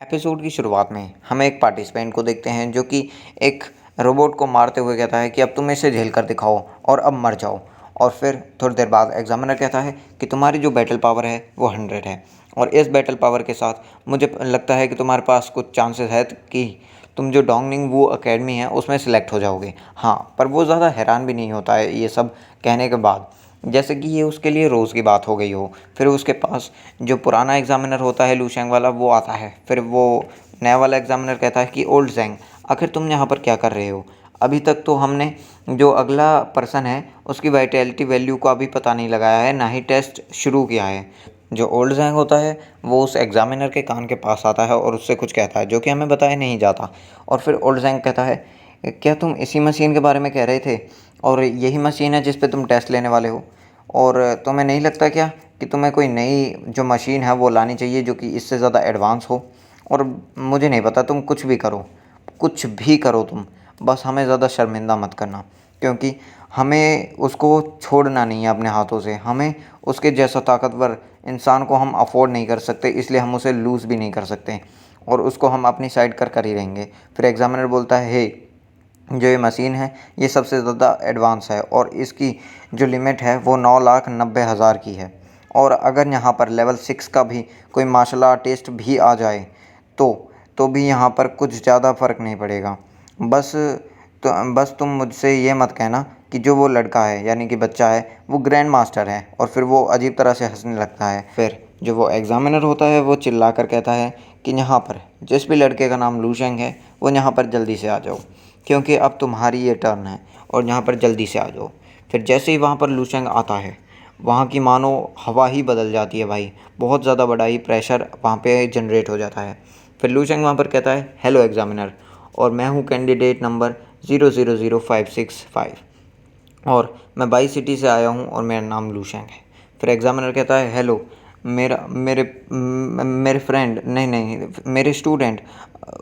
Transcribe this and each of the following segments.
Episode की शुरुआत में हम एक पार्टिसिपेंट को देखते हैं जो कि एक रोबोट को मारते हुए कहता है कि अब तुम इसे झेल कर दिखाओ और अब मर जाओ। और फिर थोड़ी देर बाद एग्जामिनर कहता है कि तुम्हारी जो बैटल पावर है वो 100 है और इस बैटल पावर के साथ मुझे लगता है कि तुम्हारे पास कुछ चांसेस है कि तुम जो डोंगनिंग वू अकेडमी है उसमें सिलेक्ट हो जाओगे। हाँ, पर वो ज़्यादा हैरान भी नहीं होता है ये सब कहने के बाद, जैसे कि ये उसके लिए रोज़ की बात हो गई हो। फिर उसके पास जो पुराना एग्ज़ामिनर होता है लूशेंग वाला वो आता है। फिर वो नया वाला एग्ज़ामिनर कहता है कि ओल्ड ज़ैंग, आखिर तुम यहाँ पर क्या कर रहे हो? अभी तक तो हमने जो अगला पर्सन है उसकी वाइटैलिटी वैल्यू को अभी पता नहीं लगाया है, ना ही टेस्ट शुरू किया है। जो ओल्ड ज़ैंग होता है वो उस एग्ज़ामिनर के कान के पास आता है और उससे कुछ कहता है जो कि हमें बताया नहीं जाता। और फिर ओल्ड ज़ैंग कहता है, क्या तुम इसी मशीन के बारे में कह रहे थे और यही मशीन है जिस पे तुम टेस्ट लेने वाले हो? और तुम्हें नहीं लगता क्या कि तुम्हें कोई नई जो मशीन है वो लानी चाहिए जो कि इससे ज़्यादा एडवांस हो? और मुझे नहीं पता, तुम कुछ भी करो, कुछ भी करो तुम, बस हमें ज़्यादा शर्मिंदा मत करना, क्योंकि हमें उसको छोड़ना नहीं है अपने हाथों से। हमें उसके जैसा ताकतवर इंसान को हम अफोर्ड नहीं कर सकते, इसलिए हम उसे लूज़ भी नहीं कर सकते और उसको हम अपनी साइड कर ही रहेंगे। फिर एग्ज़ामिनर बोलता है, हे, जो ये मशीन है ये सबसे ज़्यादा एडवांस है और इसकी जो लिमिट है वो 9,90,000 की है। और अगर यहाँ पर लेवल 6 का भी कोई मार्शल आर्टिस्ट भी आ जाए तो भी यहाँ पर कुछ ज़्यादा फ़र्क नहीं पड़ेगा। बस तुम मुझसे ये मत कहना कि जो वो लड़का है यानी कि बच्चा है वो ग्रैंड मास्टर है। और फिर वो अजीब तरह से हंसने लगता है। फिर जो वो एग्ज़ामिनर होता है वो चिल्ला कर कहता है कि यहाँ पर जिस भी लड़के का नाम लूशेंग है वो यहाँ पर जल्दी से आ जाओ, क्योंकि अब तुम्हारी ये टर्न है और यहाँ पर जल्दी से आ जाओ। फिर जैसे ही वहाँ पर लूशेंग आता है वहाँ की मानो हवा ही बदल जाती है भाई। बहुत ज़्यादा बड़ा ही प्रेशर वहाँ पे जनरेट हो जाता है। फिर लूशेंग वहाँ पर कहता है, हेलो एग्ज़ामिनर, और मैं हूँ कैंडिडेट नंबर 000565 और मैं बाई सिटी से आया हूँ और मेरा नाम लूशेंग है। फिर एग्ज़ामिनर कहता है, हेलो, मेरे फ्रेंड, नहीं, मेरे स्टूडेंट,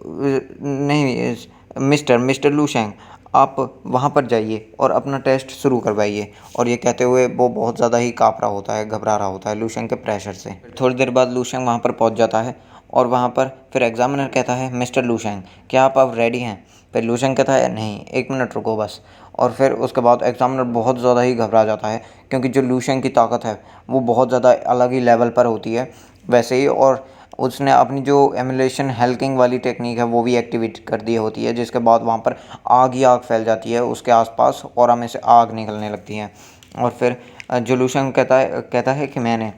नहीं, मिस्टर लूशेंग, आप वहाँ पर जाइए और अपना टेस्ट शुरू करवाइए। और ये कहते हुए वो बहुत ज़्यादा ही काँप रहा होता है, घबरा रहा होता है लूशेंग के प्रेशर से। थोड़ी देर बाद लूशेंग वहाँ पर पहुँच जाता है और वहाँ पर फिर एग्ज़ामिनर कहता है, मिस्टर लूशेंग, क्या आप अब रेडी हैं? फिर लूशेंग कहता है, नहीं, 1 मिनट रुको बस। और फिर उसके बाद एग्ज़ामिनर बहुत ज़्यादा ही घबरा जाता है, क्योंकि जो लूशेंग की ताकत है वो बहुत ज़्यादा अलग ही लेवल पर होती है वैसे ही। और उसने अपनी जो एमुलेशन हेल्किंग वाली टेक्निक है वो भी एक्टिवेट कर दी होती है, जिसके बाद वहाँ पर आग ही आग फैल जाती है उसके आसपास और हमें से आग निकलने लगती है। और फिर जो लूशेंग कहता है कि मैंने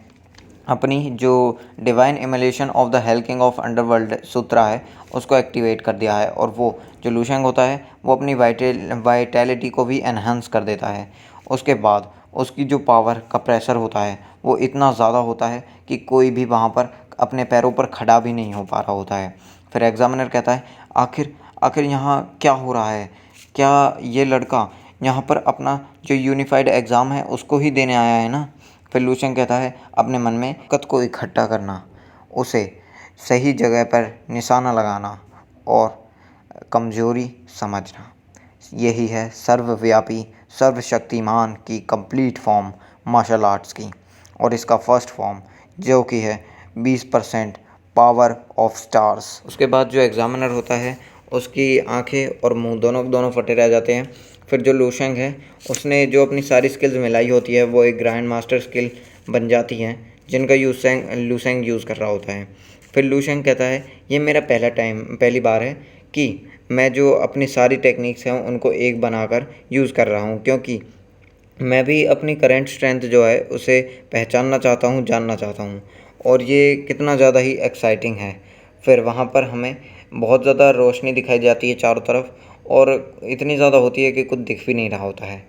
अपनी जो डिवाइन एमुलेशन ऑफ द हेल्किंग ऑफ अंडरवर्ल्ड सूत्रा है उसको एक्टिवेट कर दिया है। और वो जो लूशेंग होता है वो अपनी वाइटैलिटी को भी एनहांस कर देता है। उसके बाद उसकी जो पावर का प्रेशर होता है वो इतना ज़्यादा होता है कि कोई भी वहाँ पर अपने पैरों पर खड़ा भी नहीं हो पा रहा होता है। फिर एग्ज़ामिनर कहता है, आखिर यहाँ क्या हो रहा है? क्या ये लड़का यहाँ पर अपना जो यूनिफाइड एग्ज़ाम है उसको ही देने आया है ना? फिर लूशेंग कहता है, अपने मन में ताकत को इकट्ठा करना, उसे सही जगह पर निशाना लगाना और कमज़ोरी समझना, यही है सर्वव्यापी सर्वशक्तिमान की कंप्लीट फॉर्म मार्शल आर्ट्स की। और इसका फर्स्ट फॉर्म जो कि है 20% पावर ऑफ स्टार्स। उसके बाद जो एग्ज़ामिनर होता है उसकी आंखें और मुंह दोनों फटे रह जाते हैं। फिर जो लूशेंग है उसने जो अपनी सारी स्किल्स मिलाई होती है वो एक ग्रैंड मास्टर स्किल बन जाती हैं, जिनका लूशेंग यूज़ कर रहा होता है। फिर लूशेंग कहता है, ये मेरा पहली बार है कि मैं जो अपनी सारी टेक्निक्स हैं उनको एक बनाकर यूज़ कर रहा हूँ, क्योंकि मैं भी अपनी करंट स्ट्रेंथ जो है उसे पहचानना चाहता हूँ, जानना चाहता हूँ। और ये कितना ज़्यादा ही एक्साइटिंग है। फिर वहाँ पर हमें बहुत ज़्यादा रोशनी दिखाई जाती है चारों तरफ, और इतनी ज़्यादा होती है कि कुछ दिख भी नहीं रहा होता है।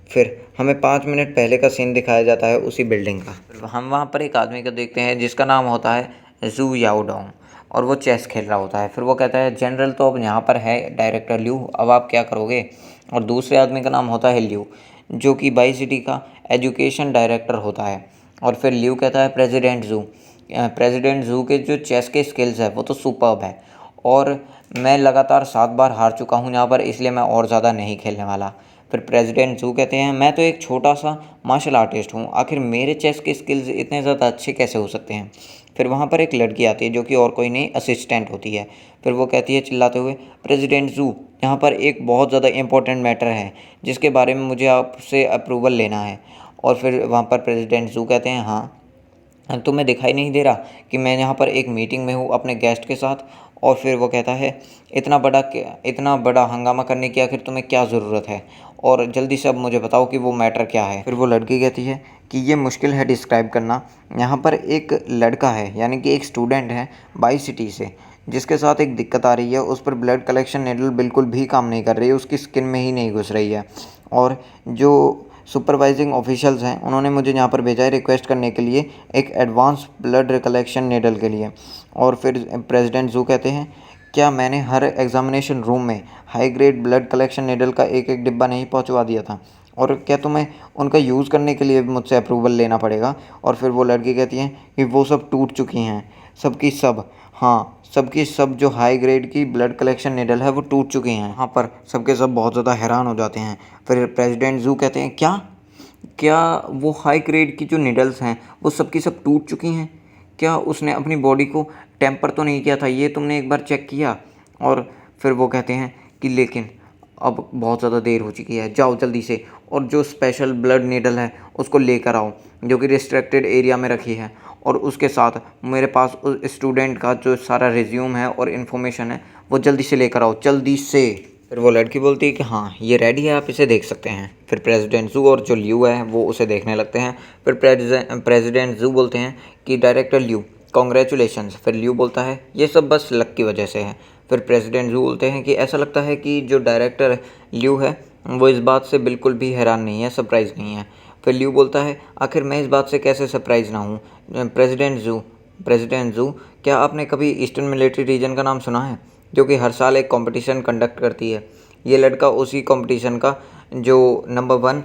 फिर हमें 5 मिनट पहले का सीन दिखाया जाता है उसी बिल्डिंग का। हम वहाँ पर एक आदमी को देखते हैं जिसका नाम होता है जू याओडोंग, और वो चेस खेल रहा होता है। फिर वो कहता है, जनरल तो अब यहाँ पर है डायरेक्टर ल्यू, अब आप क्या करोगे? और दूसरे आदमी का नाम होता है ल्यू, जो कि बाई सिटी का एजुकेशन डायरेक्टर होता है। और फिर ल्यू कहता है, प्रेसिडेंट जू के जो चेस के स्किल्स है वो तो सुपर्ब है, और मैं लगातार 7 बार हार चुका हूँ यहाँ पर, इसलिए मैं और ज़्यादा नहीं खेलने वाला। फिर प्रेसिडेंट जू कहते हैं, मैं तो एक छोटा सा मार्शल आर्टिस्ट हूँ, आखिर मेरे चेस के स्किल्स इतने ज़्यादा अच्छे कैसे हो सकते हैं? फिर वहाँ पर एक लड़की आती है जो कि और कोई नहीं असिस्टेंट होती है। फिर वो कहती है चिल्लाते हुए, प्रेसिडेंट जू, यहाँ पर एक बहुत ज़्यादा इम्पोर्टेंट मैटर है जिसके बारे में मुझे आपसे अप्रूवल लेना है। और फिर वहाँ पर प्रेसिडेंट जू कहते हैं, हाँ तुम्हें दिखाई नहीं दे रहा कि मैं यहाँ पर एक मीटिंग में हूँ अपने गेस्ट के साथ। और फिर वो कहता है, इतना बड़ा हंगामा करने की आखिर तुम्हें क्या ज़रूरत है, और जल्दी से अब मुझे बताओ कि वो मैटर क्या है। फिर वो लड़की कहती है कि ये मुश्किल है डिस्क्राइब करना। यहाँ पर एक लड़का है, यानी कि एक स्टूडेंट है बाई सिटी से, जिसके साथ एक दिक्कत आ रही है। उस पर ब्लड कलेक्शन निडल बिल्कुल भी काम नहीं कर रही है, उसकी स्किन में ही नहीं घुस रही है। और जो सुपरवाइजिंग ऑफिशियल्स हैं उन्होंने मुझे यहाँ पर भेजा है रिक्वेस्ट करने के लिए एक एडवांस ब्लड कलेक्शन निडल के लिए। और फिर प्रेसिडेंट जू कहते हैं, क्या मैंने हर एग्जामिनेशन रूम में high grade blood collection needle का एक एक डिब्बा नहीं पहुँचवा दिया था, और क्या तुम्हें उनका यूज़ करने के लिए मुझसे अप्रूवल लेना पड़ेगा। और फिर वो लड़की कहती है कि वो सब टूट चुकी हैं, सबकी सब, हाँ सबकी सब जो हाई ग्रेड की ब्लड कलेक्शन निडल है वो टूट चुकी हैं। यहाँ पर सबके सब बहुत ज़्यादा हैरान हो जाते हैं। फिर प्रेसिडेंट जू कहते हैं, क्या क्या वो हाई ग्रेड की जो निडल्स हैं वो सबकी सब टूट चुकी हैं? क्या उसने अपनी बॉडी को टेम्पर तो नहीं किया था, ये तुमने एक बार चेक किया? और फिर वो कहते हैं कि लेकिन अब बहुत ज़्यादा देर हो चुकी है, जाओ जल्दी से और जो स्पेशल ब्लड नीडल है उसको लेकर आओ जो कि रिस्ट्रिक्टेड एरिया में रखी है, और उसके साथ मेरे पास उस स्टूडेंट का जो सारा रिज्यूम है और इन्फॉर्मेशन है वो जल्दी से लेकर आओ, जल्दी से। फिर वो लड़की बोलती है कि हाँ ये रेडी है, आप इसे देख सकते हैं। फिर प्रेसिडेंट जू और जो ल्यू है वो उसे देखने लगते हैं। फिर प्रेसिडेंट जू बोलते हैं कि डायरेक्टर ल्यू कॉन्ग्रेचुलेशंस। फिर ल्यू बोलता है, ये सब बस लक की वजह से है। फिर प्रेसिडेंट जू बोलते हैं कि ऐसा लगता है कि जो डायरेक्टर ल्यू है वो इस बात से बिल्कुल भी हैरान नहीं है, सरप्राइज़ नहीं है। फिर ल्यू बोलता है, आखिर मैं इस बात से कैसे सरप्राइज़ ना हूँ। प्रेसिडेंट जू, क्या आपने कभी ईस्टर्न मिलिट्री रीजन का नाम सुना है, जो कि हर साल एक कंपटीशन कंडक्ट करती है? ये लड़का उसी कंपटीशन का जो नंबर 1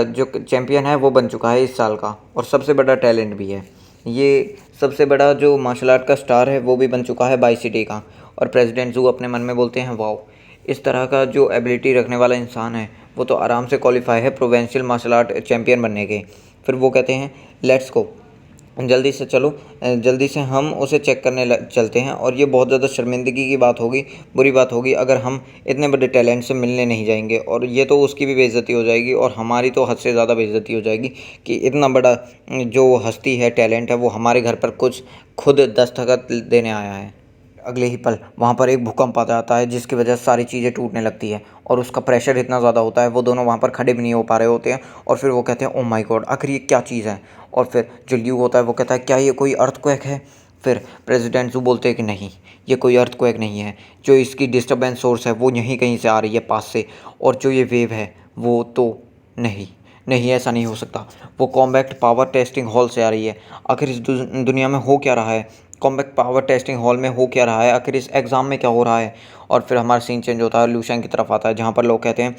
जो चैम्पियन है वो बन चुका है इस साल का, और सबसे बड़ा टैलेंट भी है। ये सबसे बड़ा जो मार्शल आर्ट का स्टार है वो भी बन चुका है बाई सिटी का। और प्रेसिडेंट जू अपने मन में बोलते हैं, वाओ, इस तरह का जो एबिलिटी रखने वाला इंसान है वो तो आराम से क्वालिफाई है प्रोविंशियल मार्शल आर्ट चैम्पियन बनने के। फिर वो कहते हैं, लेट्स गो, जल्दी से चलो, जल्दी से हम उसे चेक करने चलते हैं। और ये बहुत ज़्यादा शर्मिंदगी की बात होगी, बुरी बात होगी अगर हम इतने बड़े टैलेंट से मिलने नहीं जाएंगे, और ये तो उसकी भी बेइज्जती हो जाएगी और हमारी तो हद से ज़्यादा बेइज्जती हो जाएगी कि इतना बड़ा जो हस्ती है, टैलेंट है, वो हमारे घर पर कुछ खुद दस्तखत देने आया है। अगले ही पल वहाँ पर एक भूकंप आ जाता है जिसकी वजह से सारी चीज़ें टूटने लगती है, और उसका प्रेशर इतना ज़्यादा होता है वो दोनों वहाँ पर खड़े भी नहीं हो पा रहे होते हैं। और फिर वो कहते हैं, ओ माय गॉड, आखिर ये क्या चीज़ है? और फिर जो ल्यू होता है वो कहता है, क्या ये कोई अर्थक्वेक है? फिर प्रेसिडेंट जू बोलते हैं कि नहीं, ये कोई अर्थक्वेक नहीं है, जो इसकी डिस्टर्बेंस सोर्स है वो यहीं कहीं से आ रही है पास से, और जो ये वेव है वो तो नहीं नहीं, ऐसा नहीं हो सकता, वो कॉम्बैक्ट पावर टेस्टिंग हॉल से आ रही है। आखिर इस दुनिया में हो क्या रहा है? कॉम्बैक्ट पावर टेस्टिंग हॉल में हो क्या रहा है? आखिर इस एग्ज़ाम में क्या हो रहा है? और फिर हमारा सीन चेंज होता है, लूशेंग की तरफ आता है जहाँ पर लोग कहते हैं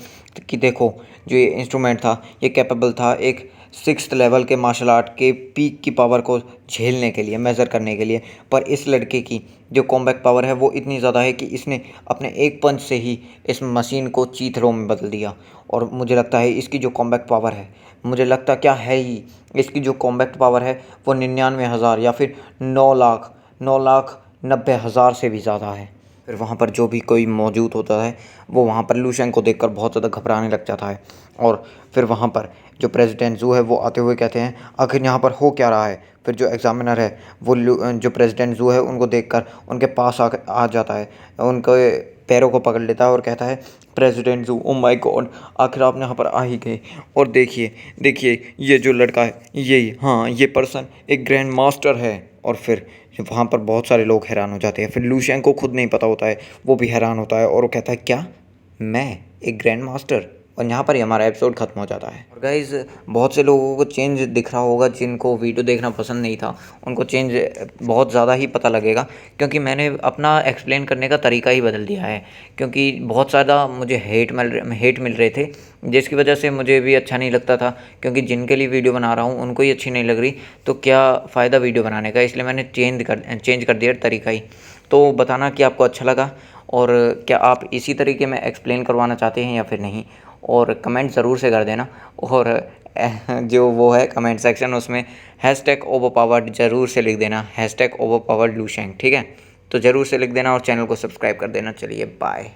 कि देखो, जो ये इंस्ट्रूमेंट था ये कैपेबल था एक 6th लेवल के मार्शल आर्ट के पीक की पावर को झेलने के लिए, मेज़र करने के लिए। पर इस लड़के की जो कॉम्बैक्ट पावर है वो इतनी ज़्यादा है कि इसने अपने एक पंच से ही इस मशीन को चीथड़ों में बदल दिया। और मुझे लगता है इसकी जो कॉम्बैक्ट पावर है, मुझे लगता क्या है ही, इसकी जो कॉम्बैक्ट पावर है वो 99,000 या फिर 9,90,000 से भी ज़्यादा है। फिर वहाँ पर जो भी कोई मौजूद होता है वो वहाँ पर लूशेंग को देखकर बहुत ज़्यादा घबराने लग जाता है। और फिर वहाँ पर जो प्रेसिडेंट जू है वो आते हुए कहते हैं, आखिर यहाँ पर हो क्या रहा है? फिर जो एग्ज़ामिनर है वो जो प्रेसिडेंट जू है उनको देखकर उनके पास आ जाता है, उनके पैरों को पकड़ लेता है और कहता है, प्रेसिडेंट जू, ओ माय गॉड, आखिर आप यहाँ पर आ ही गए। और देखिए देखिए, ये जो लड़का है, ये, हाँ, ये पर्सन एक ग्रैंड मास्टर है। और फिर वहाँ पर बहुत सारे लोग हैरान हो जाते हैं। फिर लूशेंग को खुद नहीं पता होता है, वो भी हैरान होता है और वो कहता है, क्या मैं एक ग्रैंड मास्टर? और यहाँ पर ही हमारा एपिसोड ख़त्म हो जाता है। और गाइज़, बहुत से लोगों को चेंज दिख रहा होगा जिनको वीडियो देखना पसंद नहीं था, उनको चेंज बहुत ज़्यादा ही पता लगेगा, क्योंकि मैंने अपना एक्सप्लेन करने का तरीका ही बदल दिया है। क्योंकि बहुत ज़्यादा मुझे हेट मिल रहे थे, जिसकी वजह से मुझे भी अच्छा नहीं लगता था, क्योंकि जिनके लिए वीडियो बना रहा हूँ उनको ही अच्छी नहीं लग रही, तो क्या फ़ायदा वीडियो बनाने का। इसलिए मैंने चेंज कर दिया तरीका ही। तो बताना कि आपको अच्छा लगा, और क्या आप इसी तरीके में एक्सप्लेन करवाना चाहते हैं या फिर नहीं, और कमेंट ज़रूर से कर देना। और जो वो है कमेंट सेक्शन, उसमें हैशटैग ओवरपावर्ड ज़रूर से लिख देना, हैशटैग ओवरपावर्ड लूशैंग, ठीक है। तो ज़रूर से लिख देना और चैनल को सब्सक्राइब कर देना। चलिए बाय।